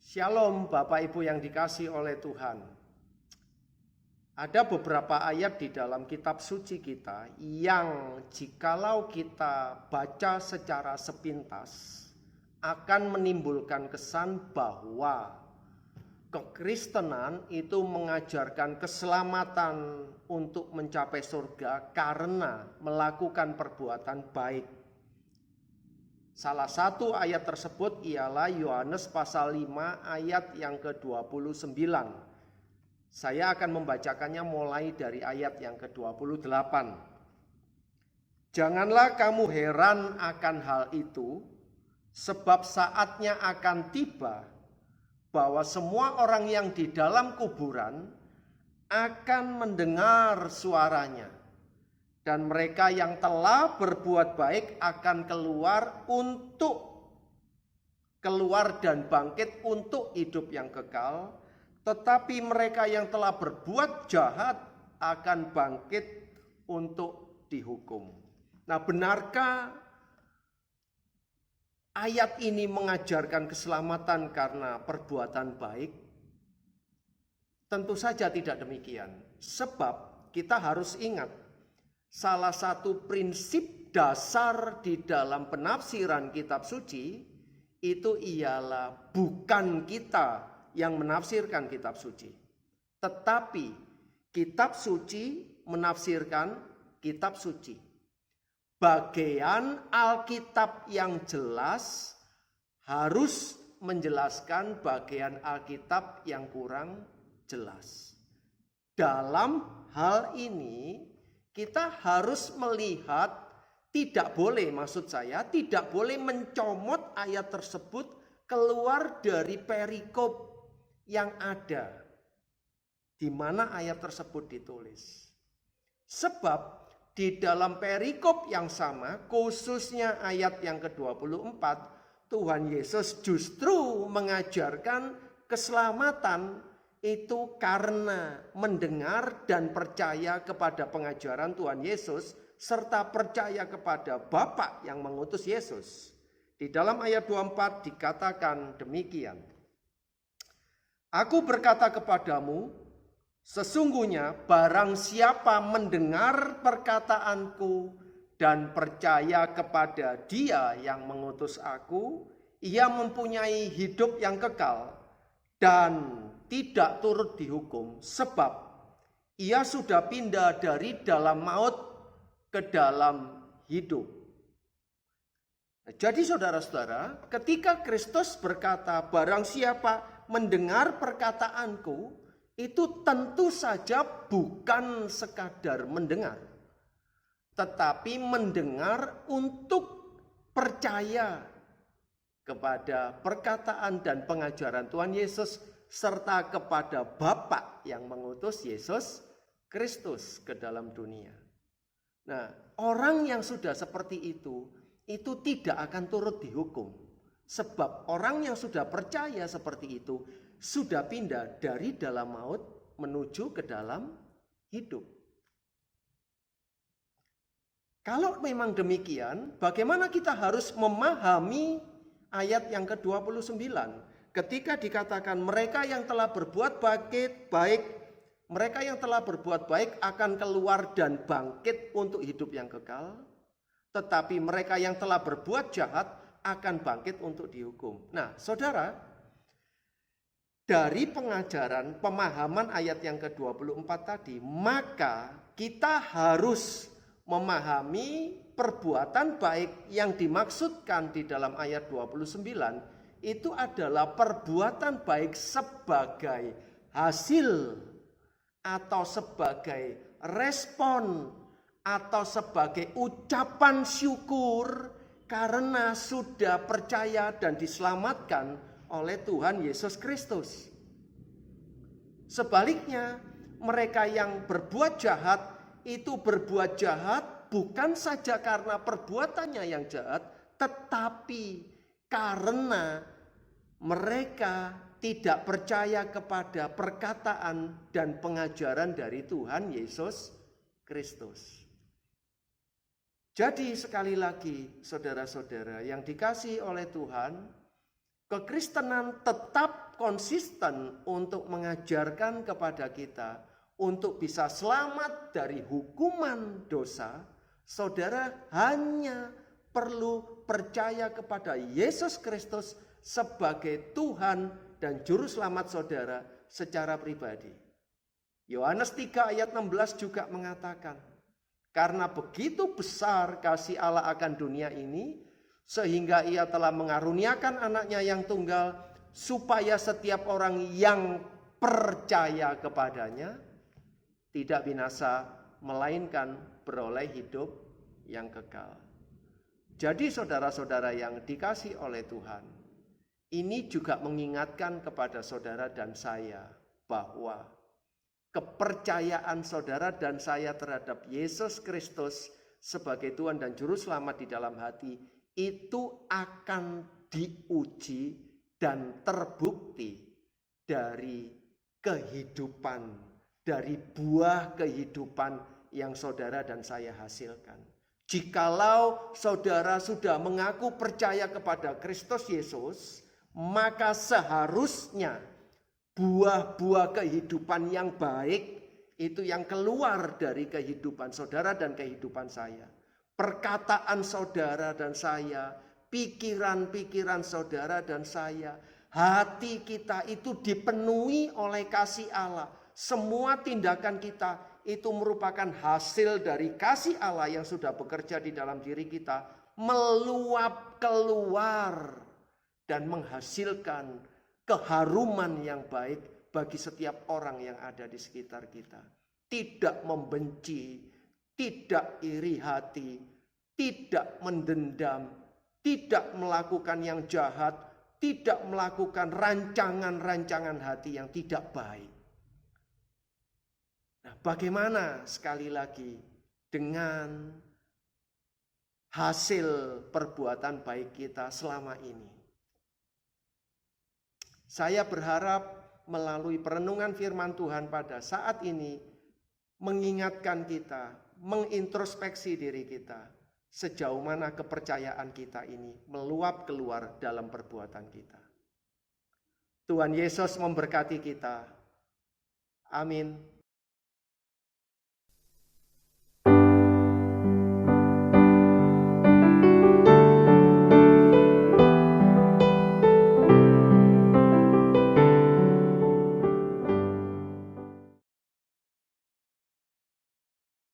Shalom Bapak Ibu yang dikasihi oleh Tuhan. Ada beberapa ayat di dalam kitab suci kita yang jikalau kita baca secara sepintas akan menimbulkan kesan bahwa kekristenan itu mengajarkan keselamatan untuk mencapai surga karena melakukan perbuatan baik. Salah satu ayat tersebut ialah Yohanes pasal 5 ayat yang ke-29. Saya akan membacakannya mulai dari ayat yang ke-28. Janganlah kamu heran akan hal itu, sebab saatnya akan tiba bahwa semua orang yang di dalam kuburan akan mendengar suaranya. Dan mereka yang telah berbuat baik akan keluar dan bangkit untuk hidup yang kekal. Tetapi mereka yang telah berbuat jahat akan bangkit untuk dihukum. Nah, benarkah ayat ini mengajarkan keselamatan karena perbuatan baik? Tentu saja tidak demikian. Sebab kita harus ingat, salah satu prinsip dasar di dalam penafsiran kitab suci itu ialah bukan kita yang menafsirkan kitab suci, tetapi kitab suci menafsirkan kitab suci. Bagian Alkitab yang jelas harus menjelaskan bagian Alkitab yang kurang jelas. Dalam hal ini kita harus melihat, tidak boleh mencomot ayat tersebut keluar dari perikop yang ada di mana ayat tersebut ditulis. Sebab di dalam perikop yang sama, khususnya ayat yang ke-24, Tuhan Yesus justru mengajarkan keselamatan itu karena mendengar dan percaya kepada pengajaran Tuhan Yesus serta percaya kepada Bapa yang mengutus Yesus. Di dalam ayat 24 dikatakan demikian. Aku berkata kepadamu, sesungguhnya barang siapa mendengar perkataanku dan percaya kepada Dia yang mengutus aku, ia mempunyai hidup yang kekal dan tidak turut dihukum, sebab ia sudah pindah dari dalam maut ke dalam hidup. Jadi saudara-saudara, ketika Kristus berkata, barang siapa mendengar perkataanku, itu tentu saja bukan sekadar mendengar, tetapi mendengar untuk percaya kepada perkataan dan pengajaran Tuhan Yesus serta kepada Bapa yang mengutus Yesus Kristus ke dalam dunia. Nah, orang yang sudah seperti itu tidak akan turut dihukum. Sebab orang yang sudah percaya seperti itu sudah pindah dari dalam maut menuju ke dalam hidup. Kalau memang demikian, bagaimana kita harus memahami ayat yang ke-29? Ketika dikatakan mereka yang telah berbuat baik, mereka yang telah berbuat baik akan keluar dan bangkit untuk hidup yang kekal. Tetapi mereka yang telah berbuat jahat akan bangkit untuk dihukum. Nah, saudara, dari pengajaran pemahaman ayat yang ke-24 tadi, maka kita harus memahami perbuatan baik yang dimaksudkan di dalam ayat 29 itu adalah perbuatan baik sebagai hasil atau sebagai respon atau sebagai ucapan syukur karena sudah percaya dan diselamatkan oleh Tuhan Yesus Kristus. Sebaliknya, mereka yang berbuat jahat itu berbuat jahat bukan saja karena perbuatannya yang jahat, tetapi karena mereka tidak percaya kepada perkataan dan pengajaran dari Tuhan Yesus Kristus. Jadi sekali lagi saudara-saudara yang dikasihi oleh Tuhan, Kekristenan tetap konsisten untuk mengajarkan kepada kita untuk bisa selamat dari hukuman dosa. Saudara hanya perlu percaya kepada Yesus Kristus sebagai Tuhan dan Juru Selamat saudara secara pribadi. Yohanes 3 ayat 16 juga mengatakan, karena begitu besar kasih Allah akan dunia ini, sehingga ia telah mengaruniakan anaknya yang tunggal, supaya setiap orang yang percaya kepadanya tidak binasa, melainkan beroleh hidup yang kekal. Jadi saudara-saudara yang dikasihi oleh Tuhan, ini juga mengingatkan kepada saudara dan saya bahwa kepercayaan saudara dan saya terhadap Yesus Kristus sebagai Tuhan dan Juru Selamat di dalam hati itu akan diuji dan terbukti dari kehidupan, dari buah kehidupan yang saudara dan saya hasilkan. Jikalau saudara sudah mengaku percaya kepada Kristus Yesus, maka seharusnya buah-buah kehidupan yang baik itu yang keluar dari kehidupan saudara dan kehidupan saya. Perkataan saudara dan saya, pikiran-pikiran saudara dan saya, hati kita itu dipenuhi oleh kasih Allah. Semua tindakan kita itu merupakan hasil dari kasih Allah yang sudah bekerja di dalam diri kita, meluap keluar dan menghasilkan keharuman yang baik bagi setiap orang yang ada di sekitar kita. Tidak membenci, tidak iri hati, tidak mendendam, tidak melakukan yang jahat, tidak melakukan rancangan-rancangan hati yang tidak baik. Nah, bagaimana sekali lagi dengan hasil perbuatan baik kita selama ini? Saya berharap melalui perenungan firman Tuhan pada saat ini mengingatkan kita, mengintrospeksi diri kita, sejauh mana kepercayaan kita ini meluap keluar dalam perbuatan kita. Tuhan Yesus memberkati kita. Amin.